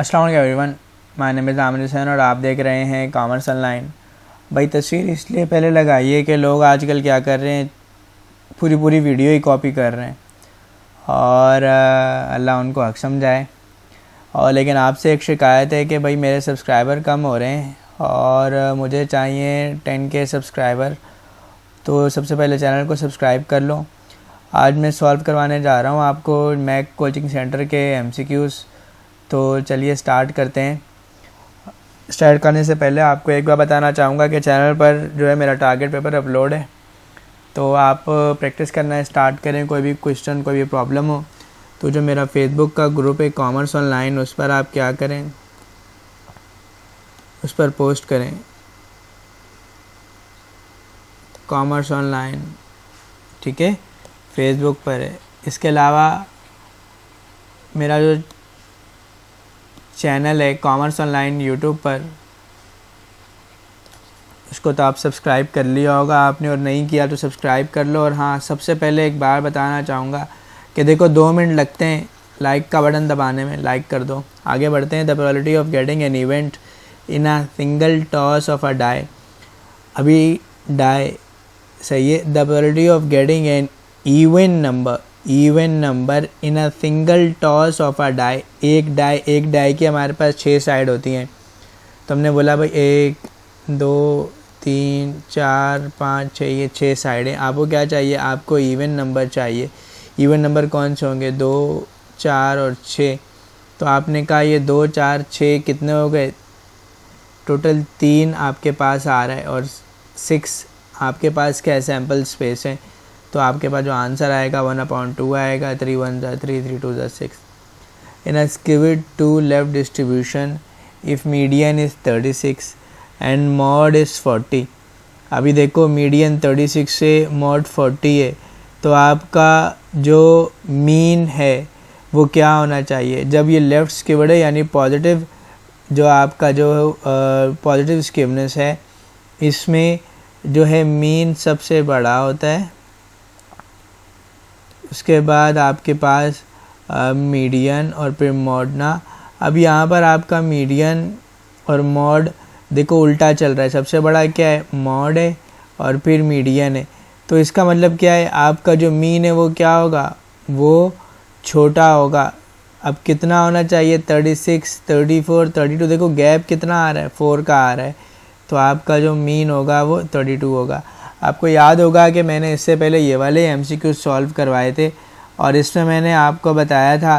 अस्सलाम वालेकुम everyone, my name is Aamir Hussain और आप देख रहे हैं कॉमर्स ऑनलाइन। भाई तस्वीर इसलिए पहले लगाइए कि लोग आजकल क्या कर रहे हैं, पूरी वीडियो ही कॉपी कर रहे हैं और अल्लाह उनको हक समझाए। और लेकिन आपसे एक शिकायत है कि भाई मेरे सब्सक्राइबर कम हो रहे हैं और मुझे चाहिए 10K सब्सक्राइबर। तो सबसे पहले चैनल को सब्सक्राइब कर लो। आज मैं सॉल्व करवाने जा रहा हूँ आपको मैक कोचिंग सेंटर के MCQs। तो चलिए स्टार्ट करते हैं। स्टार्ट करने से पहले आपको एक बार बताना चाहूँगा कि चैनल पर जो है मेरा टारगेट पेपर अपलोड है, तो आप प्रैक्टिस करना स्टार्ट करें। कोई भी क्वेश्चन, कोई भी प्रॉब्लम हो तो जो मेरा फेसबुक का ग्रुप है कॉमर्स ऑनलाइन, उस पर आप क्या करें, उस पर पोस्ट करें कॉमर्स ऑनलाइन, ठीक है, फेसबुक पर है। इसके अलावा मेरा जो चैनल है कॉमर्स ऑनलाइन यूट्यूब पर, उसको तो आप सब्सक्राइब कर लिया होगा आपने, और नहीं किया तो सब्सक्राइब कर लो। और हाँ, सबसे पहले एक बार बताना चाहूँगा कि देखो 2 मिनट लगते हैं लाइक का बटन दबाने में, लाइक कर दो। आगे बढ़ते हैं। The probability of getting an event in a single toss of a die. अभी डाई सही है। The probability of getting an even number in a single toss of a die. एक डाई की हमारे पास 6 साइड होती हैं, तो हमने बोला भाई 1 2 3 4 5 6, ये 6 साइडें। आपको क्या चाहिए, आपको इवन नंबर चाहिए। इवन नंबर कौन से होंगे, 2 4 और 6। तो आपने कहा ये 2 4 6 कितने हो गए, टोटल 3 आपके पास आ रहा है और 6 आपके पास क्या है, सैम्पल स्पेस है। तो आपके पास जो आंसर आएगा 1/2 आएगा। 3 1 3 3 2 6। इन अ squid 2 left distribution if median is 36 and mod is 40। अभी देखो मीडियन 36 से मॉड 40 है, तो आपका जो मीन है वो क्या होना चाहिए। जब ये लेफ़्ट स्क्विड है यानी पॉजिटिव, जो आपका जो पॉजिटिव स्क्विडनेस है, इसमें जो है मीन सबसे बड़ा होता है। उसके बाद आपके पास मीडियन और फिर मॉड ना। अब यहाँ पर आपका मीडियन और मॉड देखो उल्टा चल रहा है। सबसे बड़ा क्या है, मॉड है और फिर मीडियन है। तो इसका मतलब क्या है, आपका जो मीन है वो क्या होगा, वो छोटा होगा। अब कितना होना चाहिए, 36 34 32। देखो गैप कितना आ रहा है, 4 का आ रहा है। तो आपका जो मीन होगा वो 32 होगा। आपको याद होगा कि मैंने इससे पहले ये वाले MCQ सॉल्व करवाए थे और इसमें मैंने आपको बताया था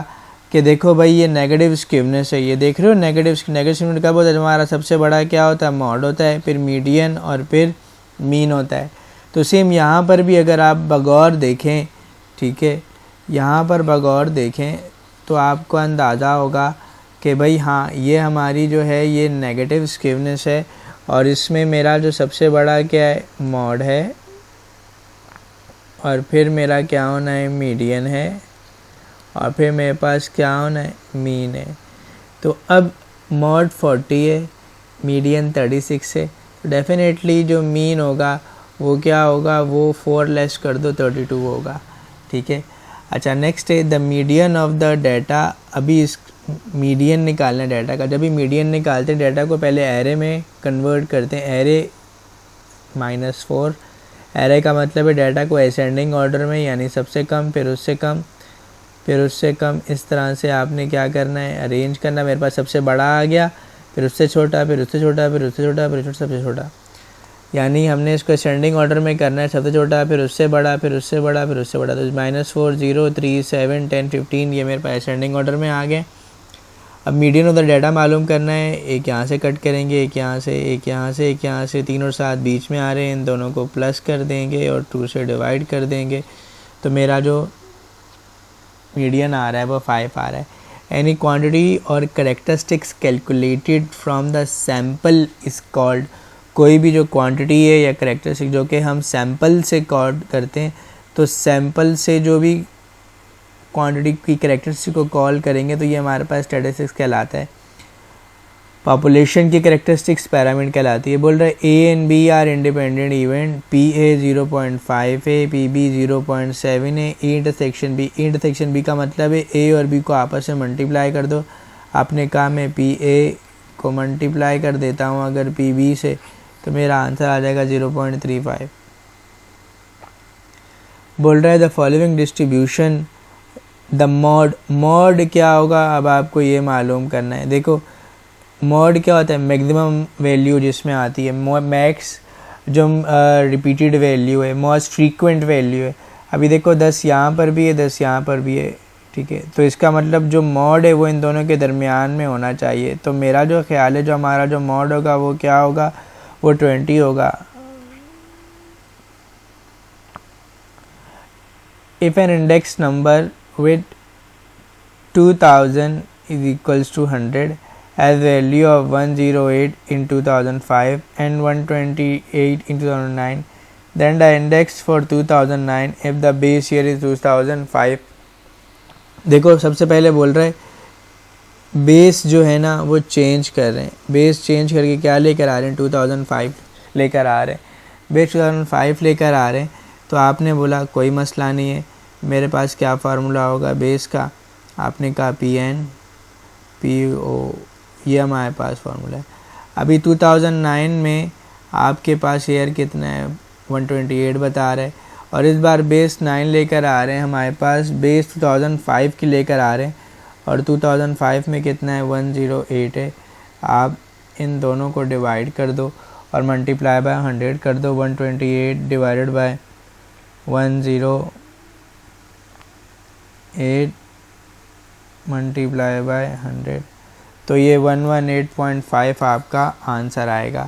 कि देखो भाई ये नेगेटिव स्क्विडनेस है। ये देख रहे हो, नेगेटिव स्क्विडनेस कब होता है, हमारा सबसे बड़ा क्या होता है, मॉड होता है, फिर मीडियन और फिर मीन होता है। तो सेम यहाँ पर भी अगर आप बगौर देखें, ठीक है, यहाँ पर बगौर देखें तो आपको अंदाज़ा होगा कि भाई हाँ ये हमारी जो है ये नेगेटिव स्क्विडनेस है और इसमें मेरा जो सबसे बड़ा क्या है, मॉड है, और फिर मेरा क्या होना है, मीडियन है, और फिर मेरे पास क्या होना है, मीन है। तो अब मॉड 40 है, मीडियन 36 है, तो डेफिनेटली जो मीन होगा वो क्या होगा, वो 4 लेस कर दो 32 होगा, ठीक है। अच्छा, नेक्स्ट है the median of the data. अभी इस मीडियन निकालना है डाटा का। जब भी मीडियन निकालते हैं डाटा को पहले एरे में कन्वर्ट करते हैं, एरे -4। एरे का मतलब है डाटा को असेंडिंग ऑर्डर में, यानी सबसे कम फिर उससे कम फिर उससे कम, इस तरह से आपने क्या करना है, अरेंज करना। मेरे पास सबसे बड़ा आ गया, फिर उससे छोटा, फिर उससे छोटा, फिर उससे छोटा, फिर सबसे छोटा, यानी हमने इसको असेंडिंग ऑर्डर में करना है। सबसे छोटा, फिर उससे बड़ा, फिर उससे बड़ा, फिर उससे बड़ा। तो -4 0 3 7 10 15 ये मेरे पास असेंडिंग ऑर्डर में आ गए। अब मीडियन ऑफ द डाटा मालूम करना है। एक यहाँ से कट करेंगे, एक यहाँ से, एक यहाँ से, एक यहाँ से, 3 और 7 बीच में आ रहे हैं, इन दोनों को प्लस कर देंगे और 2 से डिवाइड कर देंगे। तो मेरा जो मीडियन आ रहा है वो 5 आ रहा है। एनी क्वांटिटी और characteristics calculated from the sample is called. कोई भी जो क्वांटिटी है या करेक्टरिस्टिक जो कि हम सैम्पल से कॉल करते हैं, तो सैम्पल से जो भी क्वांटिटी की करेक्टरिस्टिक को कॉल करेंगे तो ये हमारे पास स्टैटिस्टिक्स कहलाता है। पॉपुलेशन की करेक्टरिस्टिक्स पैरामीटर कहलाती है। बोल रहे A and B are independent event, P A 0.5 है, पी बी 0.7 है, E intersection B. E intersection B का मतलब है ए और बी को आपस में मल्टीप्लाई कर दो, आपने कहा मैं पी ए को मल्टीप्लाई कर देता हूँ अगर पी बी से, तो मेरा आंसर आ जाएगा 0.35। बोल रहा है the following distribution the mod क्या होगा, अब आपको ये मालूम करना है। देखो मॉड क्या होता है, मैक्सिमम वैल्यू जिसमें आती है, मैक्स जो रिपीटेड वैल्यू है, मोस्ट फ्रीक्वेंट वैल्यू है। अभी देखो 10 यहाँ पर भी है, 10 यहाँ पर भी है, ठीक है। तो इसका मतलब जो मॉड है वो इन दोनों के दरमियान में होना चाहिए। तो मेरा जो ख्याल है जो हमारा जो मॉड होगा वो क्या होगा, वो 20 होगा। If an index number with 2000 is equals to 100 has value of 108 in 2005 and 128 in 2009, then the index for 2009 if the base year is 2005। देखो सबसे पहले बोल रहे हैं बेस जो है ना वो चेंज कर रहे हैं, बेस चेंज करके क्या लेकर आ रहे हैं, 2005 लेकर आ रहे हैं, बेस 2005 लेकर आ रहे हैं। तो आपने बोला कोई मसला नहीं है, मेरे पास क्या फार्मूला होगा बेस का, आपने कहा पी एन पी ओ, ये हमारे पास फार्मूला है। अभी 2009 में आपके पास ईयर कितना है, 128 बता रहे हैं, और इस बार बेस 9 लेकर आ रहे हैं, हमारे पास बेस 2005 की लेकर आ रहे हैं, और 2005 में कितना है, 108 है। आप इन दोनों को डिवाइड कर दो और मल्टीप्लाई बाय 100 कर दो, 128 डिवाइडेड बाय 108 मल्टीप्लाई बाय 100, तो ये 118.5 आपका आंसर आएगा।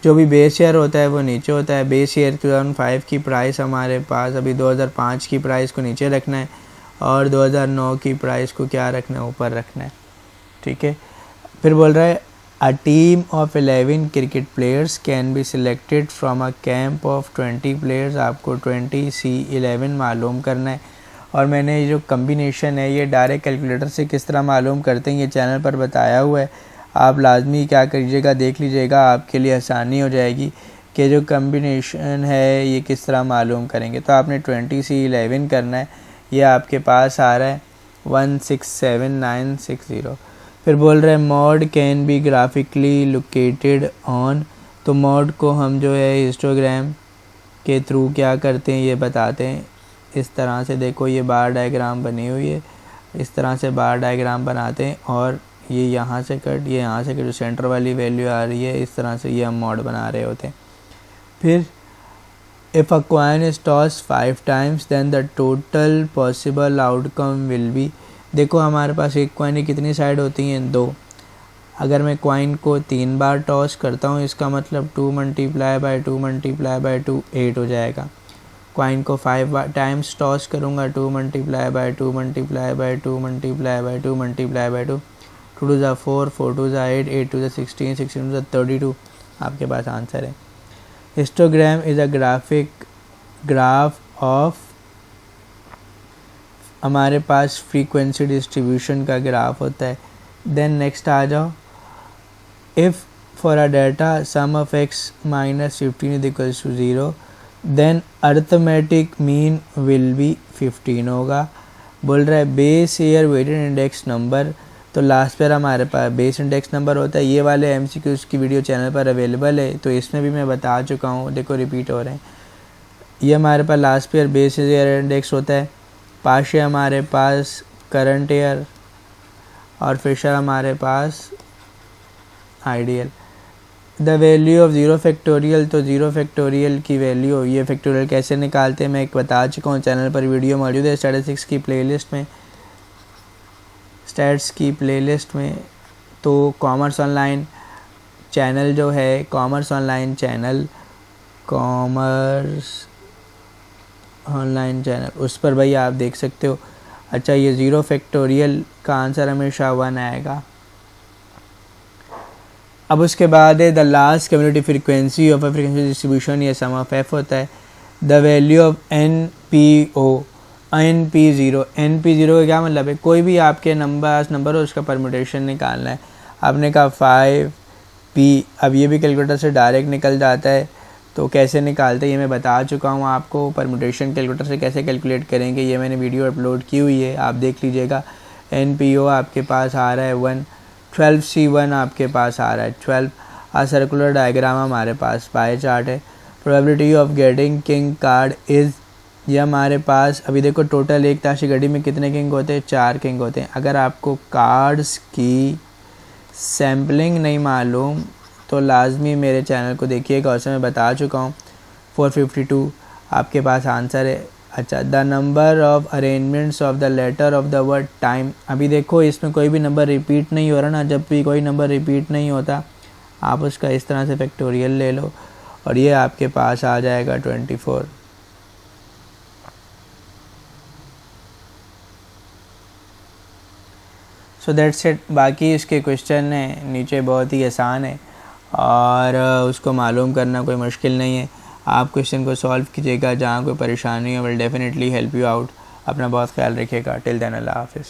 जो भी बेस ईयर होता है वो नीचे होता है। बेस ईयर 2005 की प्राइस हमारे पास अभी 2005 की प्राइस को नीचे रखना है और 2009 की प्राइस को क्या रखना है, ऊपर रखना है, ठीक है। फिर बोल रहा है a team of 11 cricket players can be selected from a camp of 20 players. आपको 20C11 मालूम करना है, और मैंने ये जो कम्बिनेशन है ये डायरेक्ट कैलकुलेटर से किस तरह मालूम करते हैं ये चैनल पर बताया हुआ है। आप लाजमी क्या करिएगा, देख लीजिएगा, आपके लिए आसानी हो जाएगी कि जो कम्बिनेशन है ये किस तरह मालूम करेंगे। तो आपने 20C11 करना है, ये आपके पास आ रहा है 167960। फिर बोल रहे हैं mod can be graphically located on. तो मॉड को हम जो है हिस्टोग्राम के थ्रू क्या करते हैं ये बताते हैं। इस तरह से देखो ये बार डायग्राम बनी हुई है, इस तरह से बार डायग्राम बनाते हैं, और ये यहाँ से कट, ये यहाँ से कट, जो सेंटर वाली वैल्यू आ रही है, इस तरह से ये हम मॉड बना रहे होते हैं। फिर if a coin is toss 5 times then the total possible outcome will be. देखो हमारे पास एक कॉइन की कितनी साइड होती हैं, 2। अगर मैं कॉइन को 3 बार टॉस करता हूँ, इसका मतलब 2 मल्टीप्लाई बाय 2 मल्टीप्लाई बाय 2 8 हो जाएगा। कॉइन को 5 टाइम्स टॉस करूँगा, 2 multiply by 2 multiply by 2 multiply by 2 multiply by 2, 2 two ज़ा 4, 4 टू ज़ा 8, 8 टू ज़ा 16, 16 टू ज़ा 32, आपके पास आंसर है। Histogram is a graph of, हमारे पास फ्रीक्वेंसी डिस्ट्रीब्यूशन का ग्राफ होता है। देन नेक्स्ट आ जाओ, if for a data sum of x minus 15 is equals to 0 then arithmetic mean will be 15 होगा। बोल रहा है base year weighted index number, तो लास्ट पर हमारे पास बेस इंडेक्स नंबर होता है। ये वाले MCQs की वीडियो चैनल पर अवेलेबल है, तो इसमें भी मैं बता चुका हूँ, देखो रिपीट हो रहे हैं। ये हमारे पास last year base year index होता है, पास ईयर हमारे पास करंट ईयर, और फ्रेशर हमारे पास ideal. The value of 0 factorial, तो 0 फैक्टोरियल की वैल्यू, ये फैक्टोरियल कैसे निकालते हैं मैं एक बता चुका हूँ, चैनल पर वीडियो मौजूद है स्टैटिस्टिक्स की प्लेलिस्ट में, स्टैट्स की प्लेलिस्ट में। तो कॉमर्स ऑनलाइन चैनल जो है, commerce online channel, commerce online channel, उस पर भाई आप देख सकते हो। अच्छा, ये 0 फैक्टोरियल का आंसर हमेशा 1 आएगा। अब उसके बाद है the last community frequency of a frequency distribution, ये सम ऑफ एफ होता है। The value of NP0, NP0 का क्या मतलब है, कोई भी आपके नंबर हो उसका परम्यूटेशन निकालना है। आपने कहा 5P, अब ये भी कैलकुलेटर से डायरेक्ट निकल जाता है, तो कैसे निकालते हैं ये मैं बता चुका हूँ आपको। परम्यूटेशन कैलकुलेटर से कैसे कैलकुलेट करेंगे ये मैंने वीडियो अपलोड की हुई है, आप देख लीजिएगा। NPO आपके पास आ रहा है 1, 12C1 आपके पास आ रहा है। 12 सर्कुलर डायग्राम हमारे पास पाई चार्ट है। Probability of getting king card is, ये हमारे पास अभी देखो टोटल एक ताशी गड्डी में कितने किंग होते हैं, 4 किंग होते हैं। अगर आपको कार्ड्स की सैम्पलिंग नहीं मालूम तो लाजमी मेरे चैनल को देखिएगा, उसमें मैं बता चुका हूँ। 452 आपके पास आंसर है। अच्छा, the number of arrangements of the letter of the word time, अभी देखो इसमें कोई भी नंबर रिपीट नहीं हो रहा ना, जब भी कोई नंबर रिपीट नहीं होता आप उसका इस तरह से फैक्टोरियल ले लो और ये आपके पास आ जाएगा 24। So that's it. बाकी इसके क्वेश्चन है नीचे बहुत ही आसान है और उसको मालूम करना कोई मुश्किल नहीं है। आप क्वेश्चन को सॉल्व कीजिएगा, जहाँ कोई परेशानी हो will definitely help you out. अपना बहुत ख्याल रखिएगा। टिल देन अल्लाह हाफिज़।